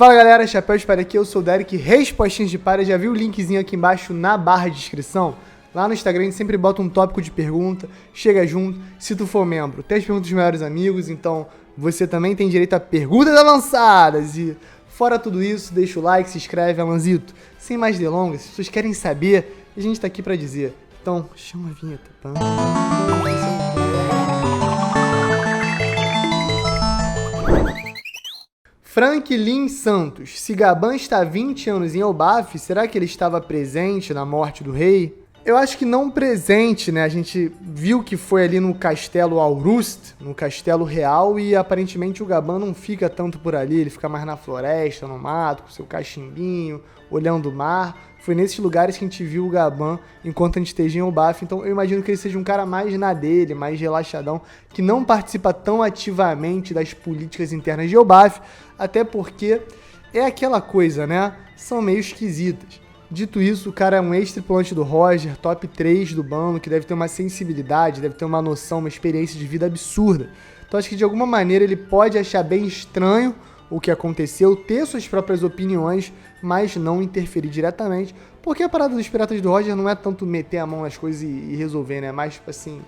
Fala galera, Chapéu de Palha aqui, eu sou o Derek, Respostinhas de Palha. Já viu o linkzinho aqui embaixo na barra de descrição? Lá no Instagram a gente sempre bota um tópico de pergunta, chega junto, se tu for membro. Tem as perguntas dos melhores amigos, então você também tem direito a perguntas avançadas. E fora tudo isso, deixa o like, se inscreve, Alanzito. Sem mais delongas, se vocês querem saber, a gente tá aqui pra dizer. Então, chama a vinheta. Franklin Santos. Se Gabán está há 20 anos em Elbaf, será que ele estava presente na morte do rei? Eu acho que não presente, né? A gente viu que foi ali no Castelo Aurust, no Castelo Real, e aparentemente o Gabán não fica tanto por ali, ele fica mais na floresta, no mato, com seu cachimbinho, olhando o mar. Foi nesses lugares que a gente viu o Gabán enquanto a gente esteja em Elbaf, então eu imagino que ele seja um cara mais na dele, mais relaxadão, que não participa tão ativamente das políticas internas de Elbaf, até porque é aquela coisa, né? São meio esquisitas. Dito isso, o cara é um ex-tripulante do Roger, top 3 do bando, que deve ter uma sensibilidade, deve ter uma noção, uma experiência de vida absurda. Então acho que de alguma maneira ele pode achar bem estranho o que aconteceu, ter suas próprias opiniões, mas não interferir diretamente, porque a parada dos Piratas do Roger não é tanto meter a mão nas coisas e resolver, né? Mais tipo assim,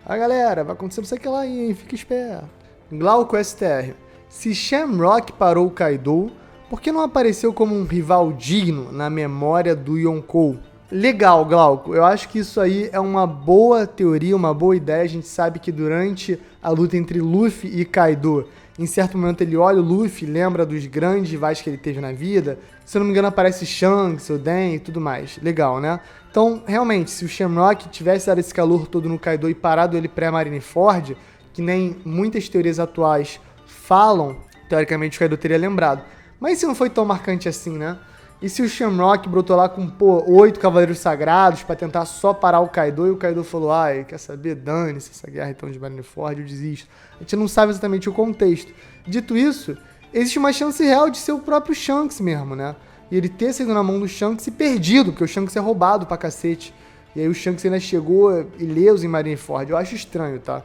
galera, vai acontecer isso aqui lá aí, hein? Fica esperto. Glauco STR. Se Shamrock parou o Kaido, por que não apareceu como um rival digno na memória do Yonkou? Legal, Glauco. Eu acho que isso aí é uma boa teoria, uma boa ideia. A gente sabe que durante a luta entre Luffy e Kaido, em certo momento ele olha o Luffy, lembra dos grandes rivais que ele teve na vida. Se eu não me engano aparece Shanks, Oden e tudo mais. Legal, né? Então, realmente, se o Shamrock tivesse dado esse calor todo no Kaido e parado ele pré-Marineford, que nem muitas teorias atuais falam, teoricamente o Kaido teria lembrado. Mas se não foi tão marcante assim, né? E se o Shamrock brotou lá com, 8 Cavaleiros Sagrados pra tentar só parar o Kaido, e o Kaido falou, quer saber, dane-se essa guerra então de Marineford, eu desisto. A gente não sabe exatamente o contexto. Dito isso, existe uma chance real de ser o próprio Shanks mesmo, né? E ele ter saído na mão do Shanks e perdido, porque o Shanks é roubado pra cacete. E aí o Shanks ainda chegou ileso em Marineford. Eu acho estranho, tá?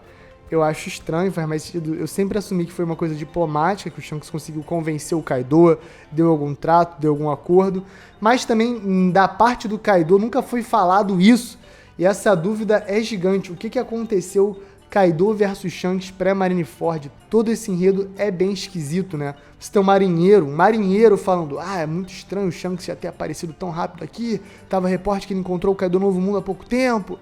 Eu acho estranho, faz mais sentido. Eu sempre assumi que foi uma coisa diplomática, que o Shanks conseguiu convencer o Kaido, deu algum trato, deu algum acordo. Mas também, da parte do Kaido, nunca foi falado isso. E essa dúvida é gigante. O que aconteceu Kaido versus Shanks pré-Marineford? Todo esse enredo é bem esquisito, né? Você tem um marinheiro falando, é muito estranho o Shanks já ter aparecido tão rápido aqui. Tava reporte que ele encontrou o Kaido no Novo Mundo há pouco tempo.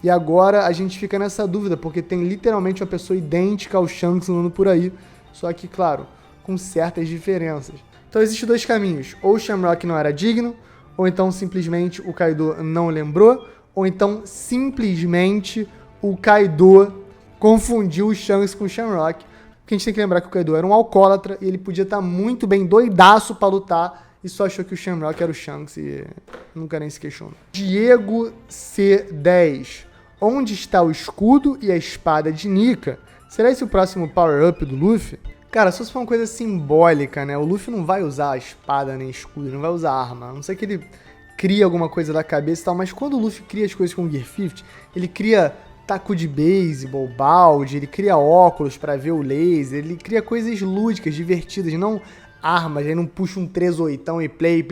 E agora a gente fica nessa dúvida, porque tem literalmente uma pessoa idêntica ao Shanks andando por aí, só que, claro, com certas diferenças. Então existem dois caminhos, ou o Shamrock não era digno, ou então simplesmente o Kaido não lembrou, ou então simplesmente o Kaido confundiu o Shanks com o Shamrock, porque a gente tem que lembrar que o Kaido era um alcoólatra e ele podia estar muito bem doidaço pra lutar, e só achou que o Shamrock era o Shanks e nunca nem se questionou. Diego C10. Onde está o escudo e a espada de Nika? Será esse o próximo power-up do Luffy? Cara, se fosse uma coisa simbólica, né? O Luffy não vai usar a espada nem escudo, ele não vai usar arma. A não ser que ele crie alguma coisa da cabeça e tal. Mas quando o Luffy cria as coisas com o Gear 50, ele cria taco de beisebol, balde, ele cria óculos pra ver o laser, ele cria coisas lúdicas, divertidas, não armas, aí não puxa um 3/8 e play,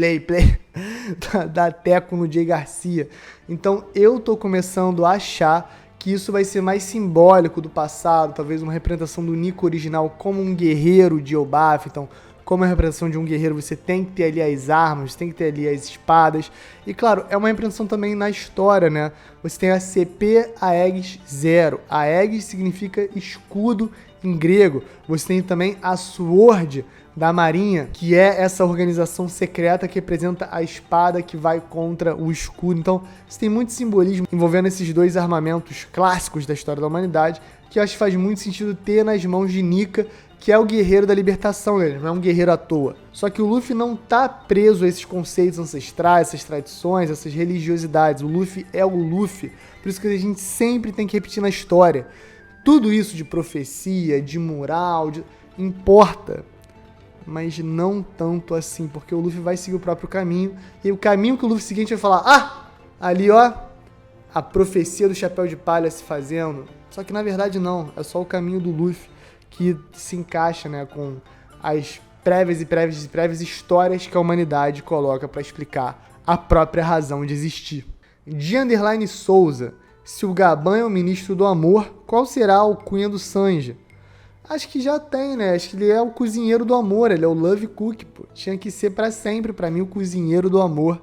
dá teco no Jay Garcia. Então eu tô começando a achar que isso vai ser mais simbólico do passado, talvez uma representação do Nico original como um guerreiro de Elbaf. Então, como a representação de um guerreiro, você tem que ter ali as armas, tem que ter ali as espadas. E claro, é uma representação também na história, né? Você tem a CP Aegis 0. Aegis significa escudo em grego. Você tem também a Sword da Marinha, que é essa organização secreta que representa a espada que vai contra o escudo. Então, você tem muito simbolismo envolvendo esses dois armamentos clássicos da história da humanidade, que eu acho que faz muito sentido ter nas mãos de Nika, que é o guerreiro da libertação, ele não é um guerreiro à toa. Só que o Luffy não tá preso a esses conceitos ancestrais, essas tradições, essas religiosidades. O Luffy é o Luffy. Por isso que a gente sempre tem que repetir na história. Tudo isso de profecia, de moral, importa, mas não tanto assim, porque o Luffy vai seguir o próprio caminho, e o caminho que o Luffy seguinte vai falar, ali ó, a profecia do Chapéu de Palha se fazendo. Só que na verdade não, é só o caminho do Luffy que se encaixa, né, com as prévias e prévias e prévias histórias que a humanidade coloca para explicar a própria razão de existir. De Souza, se o Gabán é o ministro do amor, qual será a alcunha do Sanji? Acho que já tem, né? Acho que ele é o cozinheiro do amor, ele é o Love Cook, pô. Tinha que ser pra sempre, pra mim, o cozinheiro do amor.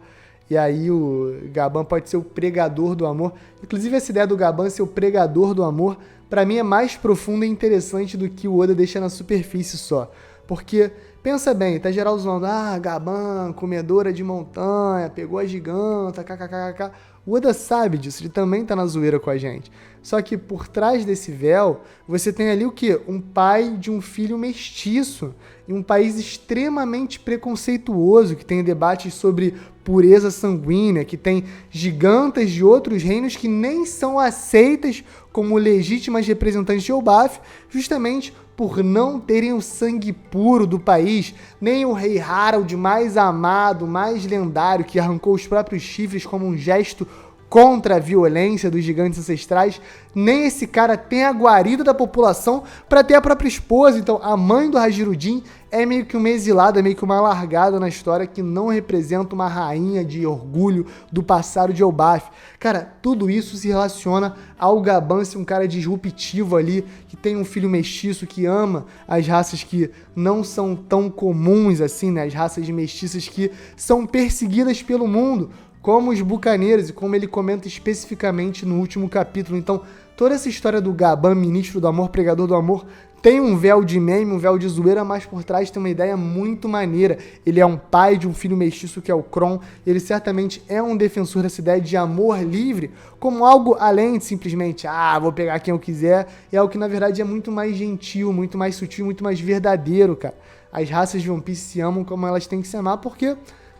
E aí o Gabán pode ser o pregador do amor. Inclusive, essa ideia do Gabán ser o pregador do amor, pra mim, é mais profunda e interessante do que o Oda deixa na superfície só. Porque, pensa bem, tá geral zoando, Gabán, comedora de montanha, pegou a giganta, kkkk. O Oda sabe disso, ele também tá na zoeira com a gente. Só que por trás desse véu, você tem ali o quê? Um pai de um filho mestiço, em um país extremamente preconceituoso, que tem debates sobre pureza sanguínea, que tem gigantas de outros reinos que nem são aceitas como legítimas representantes de Elbaf, justamente por não terem o sangue puro do país, nem o rei Harald mais amado, mais lendário, que arrancou os próprios chifres como um gesto contra a violência dos gigantes ancestrais, nem esse cara tem a guarida da população para ter a própria esposa. Então a mãe do Hajirudin é meio que uma exilada, meio que uma largada na história que não representa uma rainha de orgulho do passado de Elbaf. Cara, tudo isso se relaciona ao Gabán ser um cara disruptivo ali, que tem um filho mestiço, que ama as raças que não são tão comuns assim, né? As raças mestiças que são perseguidas pelo mundo, como os bucaneiros, e como ele comenta especificamente no último capítulo. Então, toda essa história do Gabán, ministro do amor, pregador do amor, tem um véu de meme, um véu de zoeira, mas por trás tem uma ideia muito maneira. Ele é um pai de um filho mestiço que é o Kron, ele certamente é um defensor dessa ideia de amor livre, como algo além de simplesmente, vou pegar quem eu quiser, é algo que na verdade é muito mais gentil, muito mais sutil, muito mais verdadeiro, cara. As raças de One Piece se amam como elas têm que se amar, porque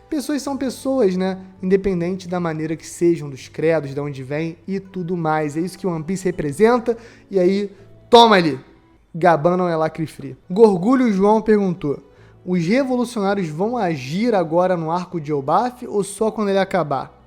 pessoas são pessoas, né? Independente da maneira que sejam, dos credos, de onde vêm e tudo mais. É isso que o One Piece representa. E aí, toma ali. Gabán não é lacre free. Gorgulho João perguntou: os revolucionários vão agir agora no arco de Elbaf ou só quando ele acabar?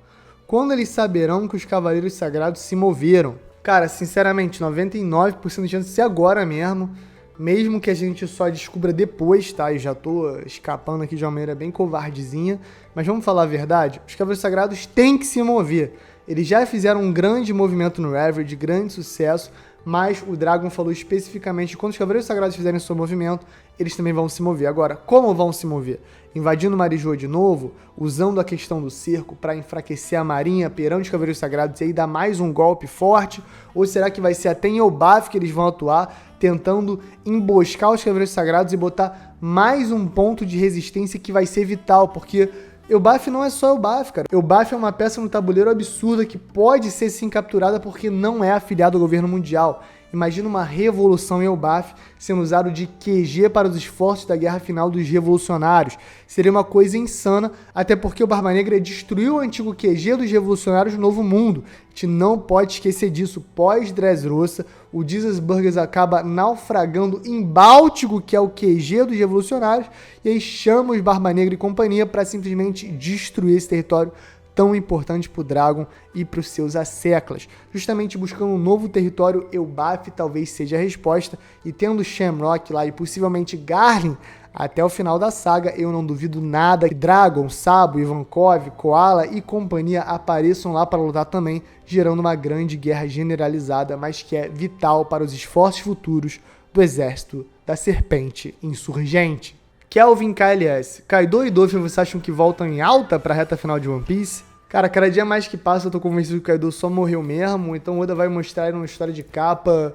Quando eles saberão que os Cavaleiros Sagrados se moveram? Cara, sinceramente, 99% de chance de ser agora mesmo. Mesmo que a gente só descubra depois, tá? Eu já tô escapando aqui de uma maneira bem covardezinha. Mas vamos falar a verdade? Os Cavaleiros Sagrados têm que se mover. Eles já fizeram um grande movimento no Ever, de grande sucesso. Mas o Dragon falou especificamente que quando os Cavaleiros Sagrados fizerem seu movimento, eles também vão se mover. Agora, como vão se mover? Invadindo Marijô de novo, usando a questão do cerco para enfraquecer a marinha perante os Cavaleiros Sagrados e aí dar mais um golpe forte? Ou será que vai ser até em Elbaf que eles vão atuar, tentando emboscar os Cavaleiros Sagrados e botar mais um ponto de resistência que vai ser vital? Porque Elbaf não é só Elbaf, cara. Elbaf é uma peça no tabuleiro absurda que pode ser sim capturada porque não é afiliado ao governo mundial. Imagina uma revolução em Elbaf sendo usado de QG para os esforços da guerra final dos revolucionários. Seria uma coisa insana, até porque o Barba Negra destruiu o antigo QG dos revolucionários no Novo Mundo. A gente não pode esquecer disso. Pós-Dressrosa, o Jesus Burgers acaba naufragando em Báltico, que é o QG dos revolucionários, e aí chama os Barba Negra e companhia para simplesmente destruir esse território tão importante para o Dragon e para os seus asseclas. Justamente buscando um novo território, Elbaf talvez seja a resposta, e tendo Shamrock lá e possivelmente Garlin até o final da saga, eu não duvido nada que Dragon, Sabo, Ivankov, Koala e companhia apareçam lá para lutar também, gerando uma grande guerra generalizada, mas que é vital para os esforços futuros do exército da Serpente Insurgente. Kelvin KLS, Kaido e Luffy, vocês acham que voltam em alta pra reta final de One Piece? Cara, cada dia mais que passa eu tô convencido que o Kaido só morreu mesmo, então o Oda vai mostrar uma história de capa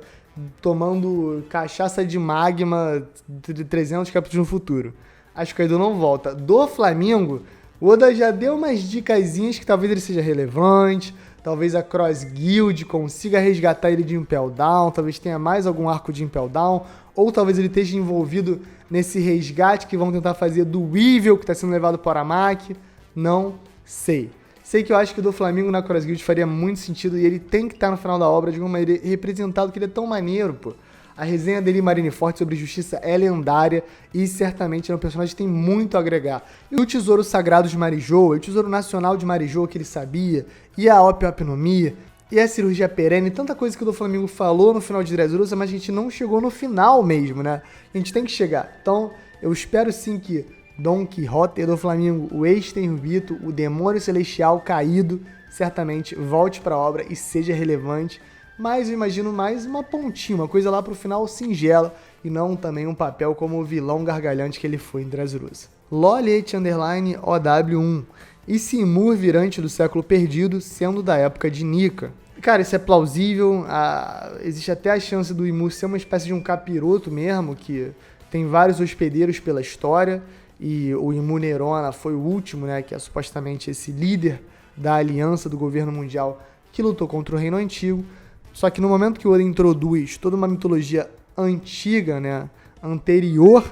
tomando cachaça de magma de 300 capítulos no futuro. Acho que o Kaido não volta. Do Flamengo, o Oda já deu umas dicasinhas que talvez ele seja relevante, talvez a Cross Guild consiga resgatar ele de Impel Down, talvez tenha mais algum arco de Impel Down, ou talvez ele esteja envolvido nesse resgate que vão tentar fazer do Weevil, que está sendo levado para Aramaki. Não sei. Sei que eu acho que o do Flamengo na Cross Guild faria muito sentido e ele tem que estar no final da obra de uma maneira representado, que ele é tão maneiro, pô. A resenha dele em Marineford sobre justiça é lendária e certamente é um personagem que tem muito a agregar. E o Tesouro Sagrado de Marijô, o Tesouro Nacional de Marijô que ele sabia, e a Opiopinomia, e a cirurgia perene, tanta coisa que o do Flamengo falou no final de Dressrosa, mas a gente não chegou no final mesmo, né? A gente tem que chegar. Então, Eu espero sim que Dom Quixote do Flamengo, o ex-Tenryubito, o Demônio Celestial caído, certamente volte para a obra e seja relevante, mas eu imagino mais uma pontinha, uma coisa lá pro final singela, e não também um papel como o vilão gargalhante que ele foi em Dressrosa. Loliet_OW1. E Simur virante do século perdido, sendo da época de Nika. Cara, isso é plausível, existe até a chance do Ymir ser uma espécie de um capiroto mesmo, que tem vários hospedeiros pela história, e o Ymir Neurona foi o último, né, que é supostamente esse líder da aliança do governo mundial que lutou contra o Reino Antigo. Só que no momento que o Oda introduz toda uma mitologia antiga, né, anterior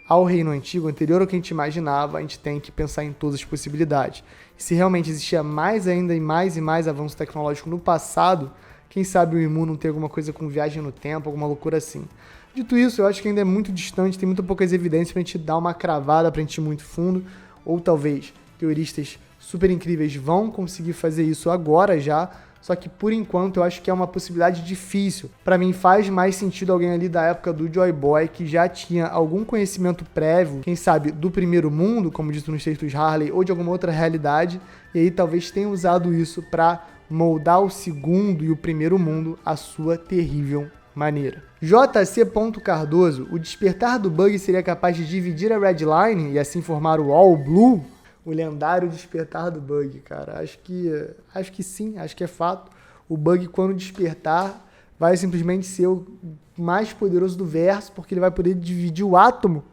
ao Reino Antigo, anterior ao que a gente imaginava, a gente tem que pensar em todas as possibilidades. E se realmente existia mais ainda e mais avanço tecnológico no passado, quem sabe o Ymir não tem alguma coisa com viagem no tempo, alguma loucura assim. Dito isso, eu acho que ainda é muito distante, tem muito poucas evidências pra gente dar uma cravada, pra gente ir muito fundo, ou talvez teoristas super incríveis vão conseguir fazer isso agora já, só que por enquanto eu acho que é uma possibilidade difícil. Pra mim faz mais sentido alguém ali da época do Joy Boy que já tinha algum conhecimento prévio, quem sabe do primeiro mundo, como dito nos textos Harley, ou de alguma outra realidade, e aí talvez tenha usado isso pra moldar o segundo e o primeiro mundo à sua terrível maneira. JC. Cardoso, o despertar do Bug seria capaz de dividir a Red Line e assim formar o All Blue? O lendário despertar do Bug, cara. Acho que sim, acho que é fato. O Bug, quando despertar, vai simplesmente ser o mais poderoso do verso, porque ele vai poder dividir o átomo.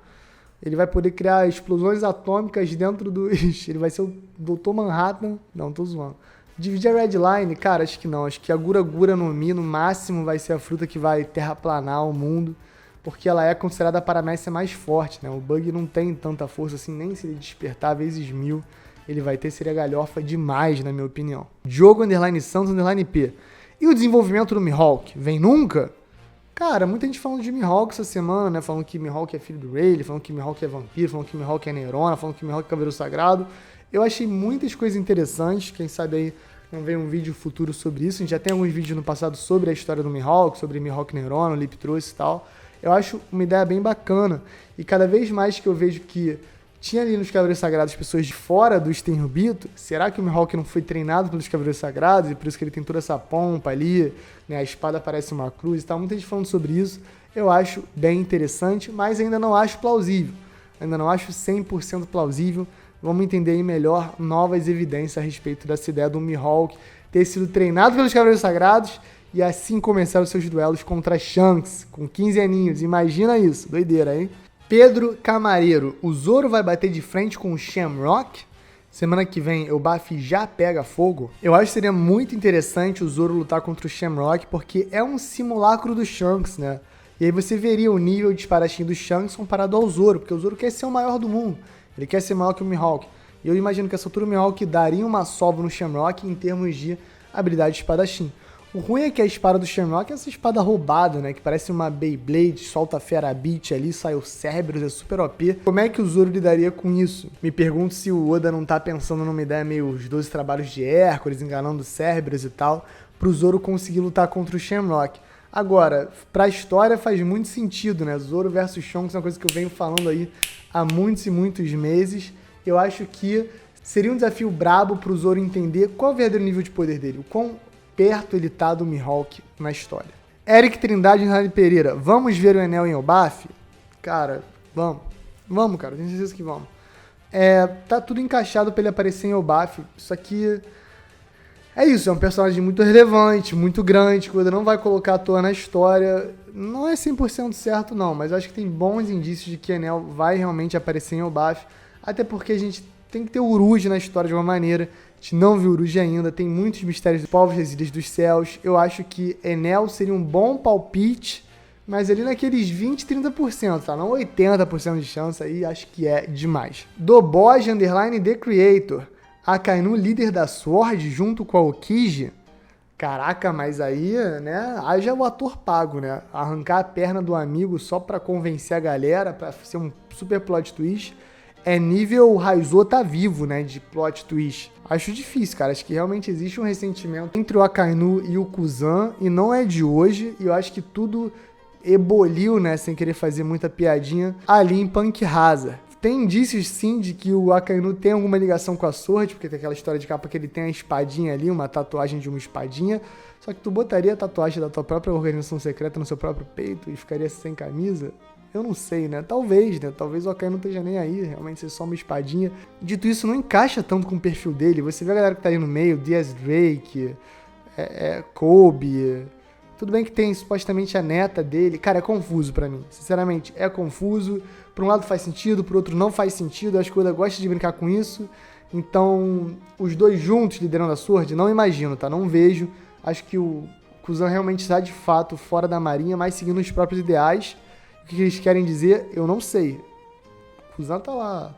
Ele vai poder criar explosões atômicas dentro do... Ele vai ser o Dr. Manhattan. Não, tô zoando. Dividir a Red Line, cara, acho que não. Acho que a Gura Gura no Mi, no máximo, vai ser a fruta que vai terraplanar o mundo, porque ela é considerada a paramécia mais forte, né? O Bug não tem tanta força assim, nem se ele despertar vezes 1000, ele vai ter, seria galhofa demais, na minha opinião. Diogo _Santos _P. E o desenvolvimento do Mihawk? Vem nunca? Cara, muita gente falando de Mihawk essa semana, né? Falando que Mihawk é filho do Rayleigh, falando que Mihawk é vampiro, falando que Mihawk é Neurona, falando que Mihawk é Cavaleiro Sagrado. Eu achei muitas coisas interessantes, quem sabe aí não vem um vídeo futuro sobre isso. A gente já tem alguns vídeos no passado sobre a história do Mihawk, sobre Mihawk Neurona, o Lip Trouxe e tal. Eu acho uma ideia bem bacana. E cada vez mais que eu vejo que tinha ali nos Cavaleiros Sagrados pessoas de fora do Tenryubito, será que o Mihawk não foi treinado pelos Cavaleiros Sagrados e por isso que ele tem toda essa pompa ali, né? A espada parece uma cruz e tal. Muita gente falando sobre isso. Eu acho bem interessante, mas ainda não acho plausível. Ainda não acho 100% plausível. Vamos entender aí melhor novas evidências a respeito dessa ideia do Mihawk ter sido treinado pelos Cavaleiros Sagrados e assim começar os seus duelos contra Shanks, com 15 aninhos. Imagina isso, doideira, hein? Pedro Camareiro, o Zoro vai bater de frente com o Shamrock? Semana que vem o Baf já pega fogo? Eu acho que seria muito interessante o Zoro lutar contra o Shamrock, porque é um simulacro do Shanks, né? E aí você veria o nível de espadachim do Shanks comparado ao Zoro, porque o Zoro quer ser o maior do mundo. Ele quer ser maior que o Mihawk. E eu imagino que essa altura o Mihawk daria uma sova no Shamrock em termos de habilidade de espadachim. O ruim é que a espada do Shamrock é essa espada roubada, né? Que parece uma Beyblade, solta a Fera Beat ali, sai o Cerberus, é super OP. Como é que o Zoro lidaria com isso? Me pergunto se o Oda não tá pensando numa ideia meio os 12 trabalhos de Hércules, enganando o Cerberus e tal, pro Zoro conseguir lutar contra o Shamrock. Agora, pra história faz muito sentido, né? Zoro versus Shanks é uma coisa que eu venho falando aí há muitos e muitos meses. Eu acho que seria um desafio brabo pro Zoro entender qual é o verdadeiro nível de poder dele, o quão perto ele tá do Mihawk na história. Eric Trindade e Rani Pereira, vamos ver o Enel em Elbaf? Cara, vamos. Vamos, cara, tenho certeza que vamos. Tá tudo encaixado pra ele aparecer em Elbaf, isso aqui... É isso, é um personagem muito relevante, muito grande, que o Oda não vai colocar à toa na história. Não é 100% certo não, mas acho que tem bons indícios de que Enel vai realmente aparecer em Elbaf, até porque a gente tem que ter o Uruj na história de uma maneira. A gente não viu o Uruj ainda, tem muitos mistérios dos povos das Ilhas dos Céus. Eu acho que Enel seria um bom palpite, mas ali naqueles 20, 30%, tá? Não 80% de chance, aí acho que é demais. Doboge _ The Creator. Akainu, líder da Sword, junto com a Okiji. Caraca, mas aí, né, haja o ator pago, né? Arrancar a perna do amigo só pra convencer a galera, pra ser um super plot twist, é nível Raizo tá vivo, né, de plot twist. Acho difícil, cara. Acho que realmente existe um ressentimento entre o Akainu e o Kuzan, e não é de hoje, e eu acho que tudo eboliu, né, sem querer fazer muita piadinha, ali em Punk Hazard. Tem indícios, sim, de que o Akainu tem alguma ligação com a Sword, porque tem aquela história de capa que ele tem a espadinha ali, uma tatuagem de uma espadinha, só que tu botaria a tatuagem da tua própria organização secreta no seu próprio peito e ficaria sem camisa? Eu não sei, né? Talvez, né? Talvez o Akainu não esteja nem aí, realmente ser só uma espadinha. Dito isso, não encaixa tanto com o perfil dele. Você vê a galera que tá aí no meio, Diaz Drake, Kobe. Tudo bem que tem supostamente a neta dele. Cara, é confuso pra mim. Sinceramente, é confuso. Por um lado faz sentido, por outro não faz sentido. Acho que o Oda gosta de brincar com isso. Então, os dois juntos liderando a Sword, não imagino, tá? Não vejo. Acho que o Kuzan realmente está de fato fora da marinha, mas seguindo os próprios ideais. O que eles querem dizer, eu não sei. O Kuzan tá lá,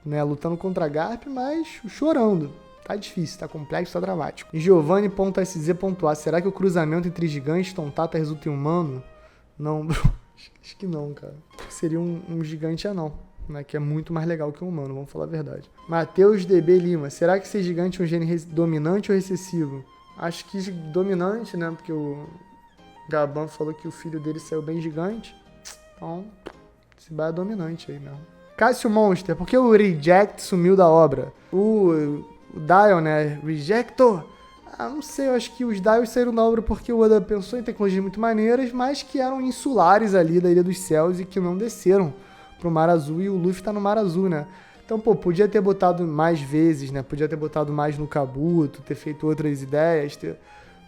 né, lutando contra a Garp, mas chorando. Tá difícil, tá complexo, tá dramático. Giovanni.sz.a, será que o cruzamento entre gigantes e Tontata resulta em humano? Não, bro. Acho que não, cara. Seria um gigante anão, né? Que é muito mais legal que um humano, vamos falar a verdade. Matheus DB Lima, será que ser gigante é um gene dominante ou recessivo? Acho que dominante, né? Porque o Gaban falou que o filho dele saiu bem gigante. Então, esse bar é dominante aí mesmo. Cássio Monster, por que o Reject sumiu da obra? O Dial, né? Rejector? Não sei, eu acho que os Dials saíram da obra porque o Oda pensou em tecnologias muito maneiras, mas que eram insulares ali da Ilha dos Céus e que não desceram pro Mar Azul, e o Luffy tá no Mar Azul, né? Então, pô, podia ter botado mais vezes, né? Podia ter botado mais no Kabuto, ter feito outras ideias,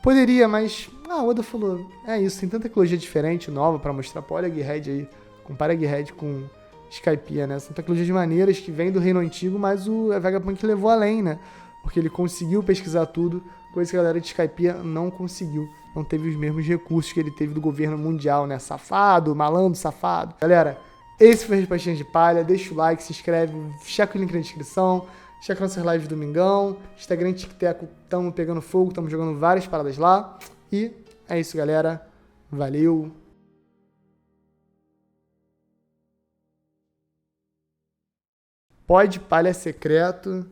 Poderia, mas o Oda falou, é isso, tem tanta tecnologia diferente, nova pra mostrar. Pô, olha a Egghead aí, compara a Egghead com Skypiea, né? São tecnologias maneiras que vêm do Reino Antigo, mas o Vegapunk levou além, né? Porque ele conseguiu pesquisar tudo, coisa que a galera de Skypiea não conseguiu. Não teve os mesmos recursos que ele teve do governo mundial, né? Safado, malandro, safado. Galera, esse foi a Respostinha de Palha. Deixa o like, se inscreve, checa o link na descrição. Checa nossas lives do Domingão. Instagram e TikTok, tamo pegando fogo, tamo jogando várias paradas lá. E é isso, galera. Valeu! Pode palha secreto.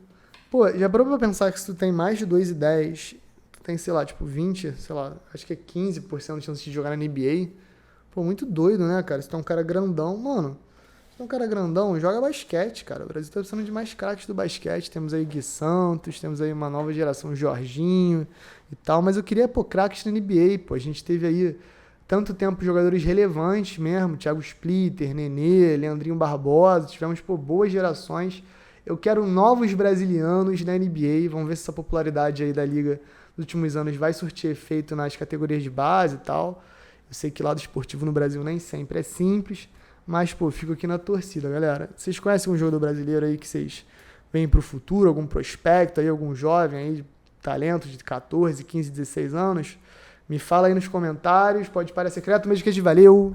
Pô, já parou pra pensar que se tu tem mais de 2,10, tu tem, sei lá, tipo 20, sei lá, acho que é 15% de chance de jogar na NBA. Pô, muito doido, né, cara? Se tu é um cara grandão, mano, se tu é um cara grandão, joga basquete, cara. O Brasil tá precisando de mais craques do basquete. Temos aí Gui Santos, temos aí uma nova geração, Jorginho e tal. Mas eu queria, pô, craques na NBA, pô. A gente teve aí tanto tempo jogadores relevantes mesmo, Thiago Splitter, Nenê, Leandrinho Barbosa. Tivemos, pô, boas gerações. Eu quero novos brasilianos na NBA. Vamos ver se essa popularidade aí da liga nos últimos anos vai surtir efeito nas categorias de base e tal. Eu sei que lado esportivo no Brasil nem sempre é simples, mas, pô, fico aqui na torcida, galera. Vocês conhecem um jogador brasileiro aí que vocês veem pro futuro? Algum prospecto aí, algum jovem aí de talento de 14, 15, 16 anos? Me fala aí nos comentários. Pode parar secreto, mesmo que valeu!